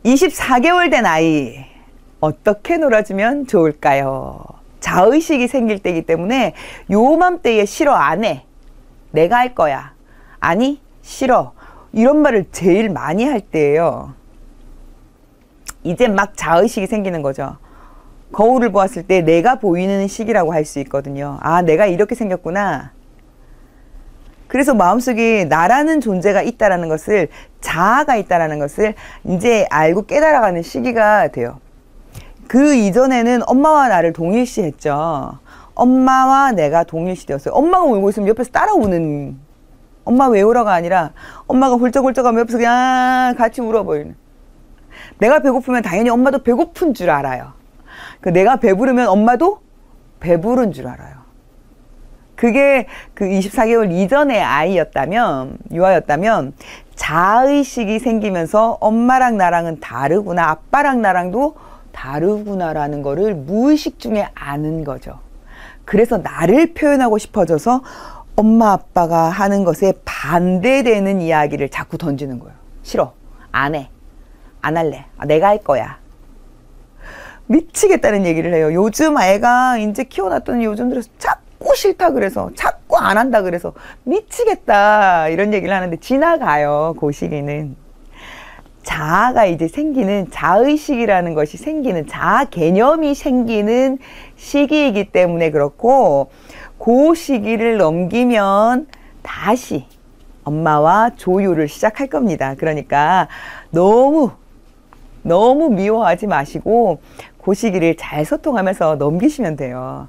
24개월 된 아이 어떻게 놀아주면 좋을까요? 자의식이 생길 때이기 때문에 요맘때에 싫어 안 해. 내가 할 거야. 아니 싫어. 이런 말을 제일 많이 할 때예요. 이제 막 자의식이 생기는 거죠. 거울을 보았을 때 내가 보이는 시기라고 할 수 있거든요. 아, 내가 이렇게 생겼구나. 그래서 마음속에 나라는 존재가 있다라는 것을, 자아가 있다라는 것을 이제 알고 깨달아가는 시기가 돼요. 그 이전에는 엄마와 나를 동일시했죠. 엄마와 내가 동일시되었어요. 엄마가 울고 있으면 옆에서 따라 우는, 엄마 왜 울어가 아니라 엄마가 훌쩍훌쩍하면 옆에서 그냥 같이 울어버리는. 내가 배고프면 당연히 엄마도 배고픈 줄 알아요. 내가 배부르면 엄마도 배부른 줄 알아요. 그게 그 24개월 이전의 아이였다면, 유아였다면 자의식이 생기면서 엄마랑 나랑은 다르구나, 아빠랑 나랑도 다르구나라는 거를 무의식 중에 아는 거죠. 그래서 나를 표현하고 싶어져서 엄마 아빠가 하는 것에 반대되는 이야기를 자꾸 던지는 거예요. 싫어, 안 해, 안 할래, 내가 할 거야. 미치겠다는 얘기를 해요. 요즘 애가 이제 키워놨더니 요즘 들어서 자꾸 싫다 그래서, 자꾸 안 한다 그래서 미치겠다 이런 얘기를 하는데 지나가요. 그 시기는. 자아가 이제 생기는, 자의식이라는 것이 생기는, 자아 개념이 생기는 시기이기 때문에 그렇고, 그 시기를 넘기면 다시 엄마와 조율을 시작할 겁니다. 그러니까 너무 미워하지 마시고 그 시기를 잘 소통하면서 넘기시면 돼요.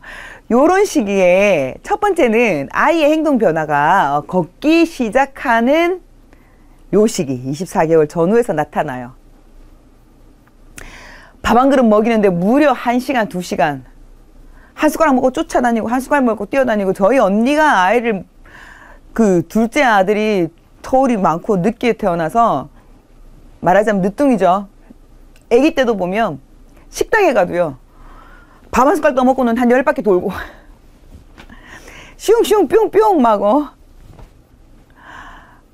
요런 시기에 첫 번째는 아이의 행동 변화가 걷기 시작하는 요 시기, 24개월 전후에서 나타나요. 밥 한 그릇 먹이는데 무려 1시간, 2시간 한 숟가락 먹고 쫓아다니고 한 숟가락 먹고 뛰어다니고. 저희 언니가 아이를, 그 둘째 아들이 터울이 많고 늦게 태어나서 말하자면 늦둥이죠. 아기 때도 보면 식당에 가도요, 밥 한 숟갈 떠먹고는 한 10바퀴 돌고 슝슝 뿅뿅 막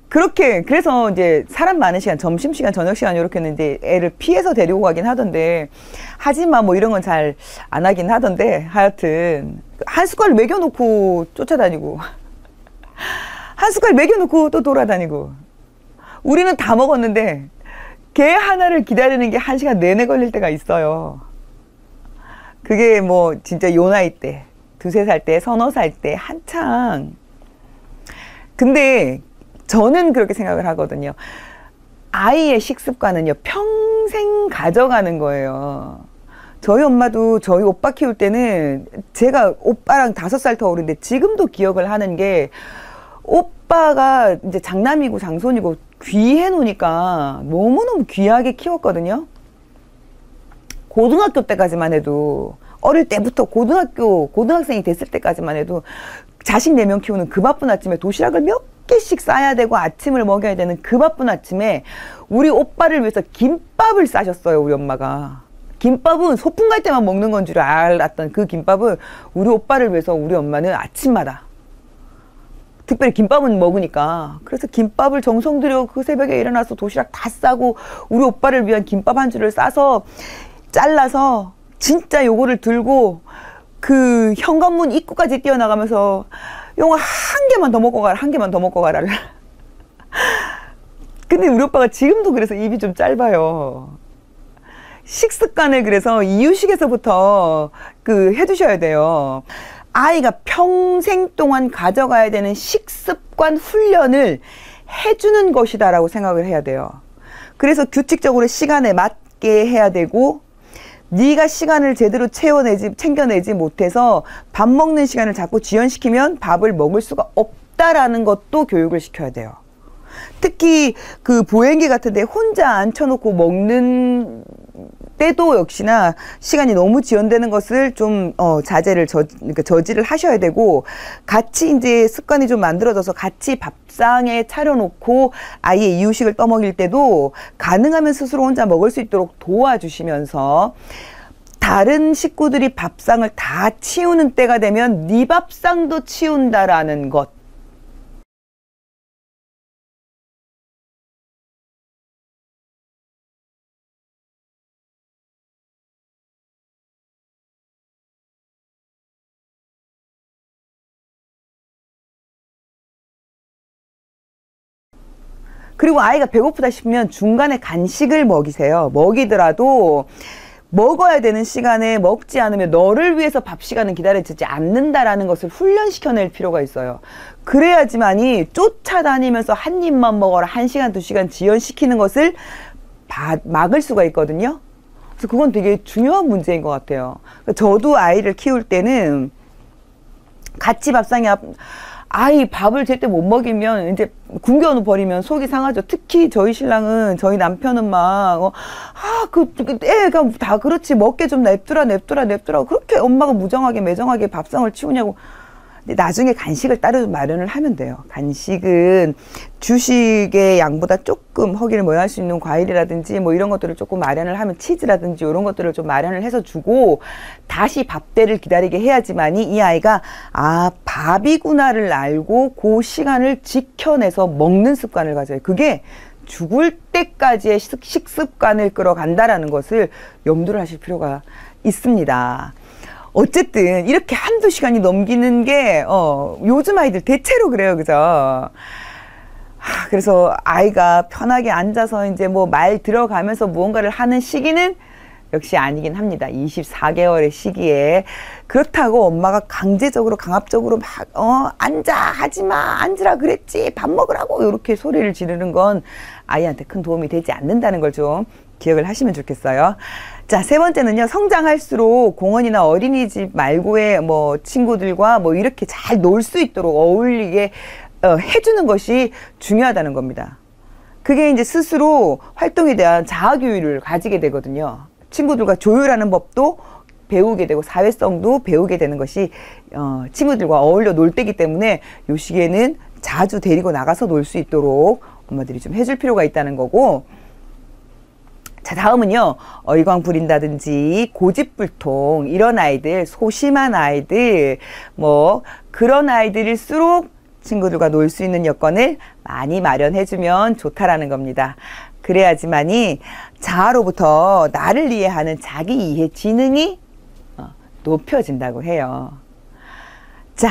그렇게. 그래서 이제 사람 많은 시간, 점심시간, 저녁시간 이렇게 했는데 애를 피해서 데리고 가긴 하던데, 하지만 뭐 이런 건 잘 안 하긴 하던데, 하여튼 한 숟갈 먹여놓고 쫓아다니고 한 숟갈 먹여놓고 또 돌아다니고. 우리는 다 먹었는데 개 하나를 기다리는 게 1시간 내내 걸릴 때가 있어요. 그게 뭐 진짜 요 나이 때, 2~3살 때, 3~4살 때 한창. 근데 저는 그렇게 생각을 하거든요. 아이의 식습관은요, 평생 가져가는 거예요. 저희 엄마도 저희 오빠 키울 때는, 제가 오빠랑 5살 더 어린데 지금도 기억을 하는 게, 오빠가 이제 장남이고 장손이고 귀해 놓으니까 너무너무 귀하게 키웠거든요. 고등학교 때까지만 해도, 어릴 때부터 고등학생이 됐을 때까지만 해도 자식 4명 키우는 그 바쁜 아침에 도시락을 몇 개씩 싸야 되고 아침을 먹여야 되는 그 바쁜 아침에 우리 오빠를 위해서 김밥을 싸셨어요. 우리 엄마가. 김밥은 소풍 갈 때만 먹는 건 줄 알았던 그 김밥을 우리 오빠를 위해서 우리 엄마는 아침마다 특별히 김밥은 먹으니까, 그래서 김밥을 정성 들여 그 새벽에 일어나서 도시락 다 싸고 우리 오빠를 위한 김밥 한 줄을 싸서 잘라서 진짜 요거를 들고 그 현관문 입구까지 뛰어나가면서 용아 한 개만 더 먹고 가라, 한 개만 더 먹고 가라. 근데 우리 오빠가 지금도 그래서 입이 좀 짧아요. 식습관을 그래서 이유식에서부터 해두셔야 돼요. 아이가 평생 동안 가져가야 되는 식습관 훈련을 해주는 것이다라고 생각을 해야 돼요. 그래서 규칙적으로 시간에 맞게 해야 되고, 네가 시간을 제대로 챙겨내지 못해서 밥 먹는 시간을 자꾸 지연시키면 밥을 먹을 수가 없다라는 것도 교육을 시켜야 돼요. 특히 그 보행기 같은데 혼자 앉혀놓고 먹는 때도 역시나 시간이 너무 지연되는 것을 좀 그러니까 저지를 하셔야 되고, 같이 이제 습관이 좀 만들어져서 같이 밥상에 차려놓고 아이의 이유식을 떠먹일 때도 가능하면 스스로 혼자 먹을 수 있도록 도와주시면서, 다른 식구들이 밥상을 다 치우는 때가 되면 네 밥상도 치운다라는 것, 그리고 아이가 배고프다 싶으면 중간에 간식을 먹이세요. 먹이더라도 먹어야 되는 시간에 먹지 않으면 너를 위해서 밥 시간은 기다려지지 않는다라는 것을 훈련시켜낼 필요가 있어요. 그래야지만이 쫓아다니면서 한 입만 먹어라 1시간 2시간 지연시키는 것을 막을 수가 있거든요. 그래서 그건 되게 중요한 문제인 것 같아요. 저도 아이를 키울 때는 같이 밥상에 아이 밥을 제때 못 먹이면 이제 굶겨 버리면 속이 상하죠. 특히 저희 신랑은, 저희 남편은 막 애가 다 그렇지, 먹게 좀 냅두라 그렇게 엄마가 무정하게 매정하게 밥상을 치우냐고. 근데 나중에 간식을 따로 마련을 하면 돼요. 간식은 주식의 양보다 조금 허기를 모여할 수 있는 과일이라든지 뭐 이런 것들을 조금 마련을 하면, 치즈라든지 이런 것들을 좀 마련을 해서 주고 다시 밥때를 기다리게 해야지만이 이 아이가 밥이구나를 알고 그 시간을 지켜내서 먹는 습관을 가져요. 그게 죽을 때까지의 식습관을 끌어간다라는 것을 염두를 하실 필요가 있습니다. 어쨌든 이렇게 한두 시간이 넘기는 게 요즘 아이들 대체로 그래요. 그죠? 그래서 아이가 편하게 앉아서 이제 뭐 말 들어가면서 무언가를 하는 시기는 역시 아니긴 합니다. 24개월의 시기에. 그렇다고 엄마가 강제적으로 강압적으로 막 앉아, 하지마, 앉으라 그랬지, 밥 먹으라고 이렇게 소리를 지르는 건 아이한테 큰 도움이 되지 않는다는 걸 좀 기억을 하시면 좋겠어요. 자, 세 번째는요. 성장할수록 공원이나 어린이집 말고의 뭐 친구들과 뭐 이렇게 잘 놀 수 있도록 어울리게 해주는 것이 중요하다는 겁니다. 그게 이제 스스로 활동에 대한 자아교육을 가지게 되거든요. 친구들과 조율하는 법도 배우게 되고 사회성도 배우게 되는 것이 친구들과 어울려 놀 때이기 때문에 요 시기에는 자주 데리고 나가서 놀 수 있도록 엄마들이 좀 해줄 필요가 있다는 거고, 자, 다음은요. 의광 부린다든지 고집불통 이런 아이들, 소심한 아이들, 뭐 그런 아이들일수록 친구들과 놀 수 있는 여건을 많이 마련해주면 좋다라는 겁니다. 그래야지만이 자아로부터 나를 이해하는 자기 이해 지능이 높여진다고 해요. 자,